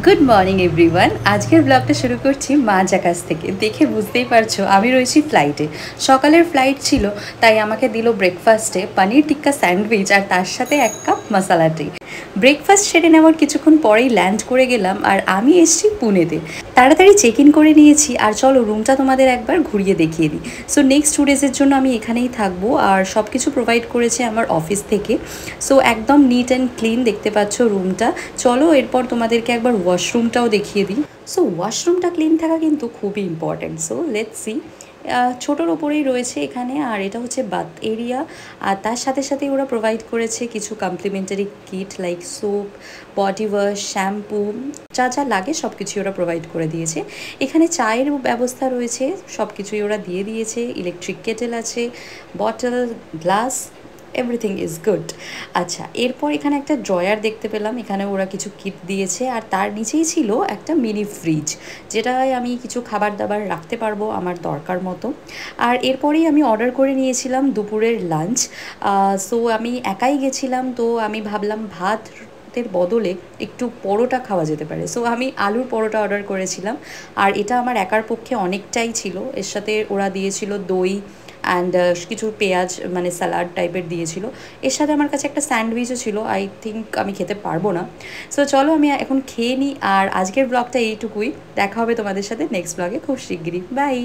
Good morning everyone. আজকের ব্লগটা শুরু করছি মাঝা কাছ থেকে। দেখে বুঝতেই পারছো আমি রয়েছি ফ্লাইটে। সকালের ফ্লাইট ছিল, তাই আমাকে দিল ব্রেকফাস্টে পনির টিক্কা স্যান্ডউইচ আর তার সাথে 1 কাপ মশালা টি। ব্রেকফাস্ট সেরে নেওয়ার কিছুক্ষণ পরেই ল্যান্ড করে গেলাম, আর আমি এসেছি পুনেতে। তাড়াতাড়ি চেক ইন করে নিয়েছি, আর চলো রুমটা তোমাদের একবার ঘুরিয়ে দেখিয়ে দিই। সো নেক্সট 2 ডেজের জন্য আমি এখানেই থাকবো, আর সব কিছু প্রোভাইড করেছে আমার অফিস থেকে। সো একদম নিট অ্যান্ড ক্লিন দেখতে পাচ্ছ রুমটা। চলো এরপর তোমাদেরকে একবার ওয়াশরুমটাও দেখিয়ে দিই। সো ওয়াশরুমটা ক্লিন থাকা কিন্তু খুবই ইম্পর্ট্যান্ট। So let's see. ছোটোর ওপরেই রয়েছে এখানে, আর এটা হচ্ছে বাথ এরিয়া। আর তার সাথে সাথে ওরা প্রোভাইড করেছে কিছু complimentary kit like soap, body wash, shampoo, যা যা লাগে সব কিছুই ওরা প্রোভাইড করে দিয়েছে। এখানে চায়ের ব্যবস্থা রয়েছে, সব কিছুই ওরা দিয়ে দিয়েছে। ইলেকট্রিক কেটেল আছে, bottle, glass, everything is good. আচ্ছা, এরপর এখানে একটা ড্রয়ার দেখতে পেলাম, এখানে ওরা কিছু কিট দিয়েছে, আর তার নিচেই ছিল একটা মিনি ফ্রিজ, যেটায় আমি কিছু খাবার দাবার রাখতে পারবো আমার দরকার মতো। আর এরপরেই আমি অর্ডার করে নিয়েছিলাম দুপুরের লাঞ্চ। সো আমি একাই গেছিলাম, তো আমি ভাবলাম ভাতের বদলে একটু পরোটা খাওয়া যেতে পারে। সো আমি আলুর পরোটা অর্ডার করেছিলাম, আর এটা আমার একার পক্ষে অনেকটাই ছিল। এর সাথে ওরা দিয়েছিল দই অ্যান্ড কিছু পেঁয়াজ, মানে স্যালাড টাইপের দিয়েছিল। এর সাথে আমার কাছে একটা স্যান্ডউইচও ছিল, আই থিঙ্ক আমি খেতে পারবো না। সো চলো আমি এখন খেয়ে নিই, আর আজকের ব্লগটা এইটুকুই। দেখা হবে তোমাদের সাথে নেক্সট ব্লগে খুব শিগগিরই। বাই।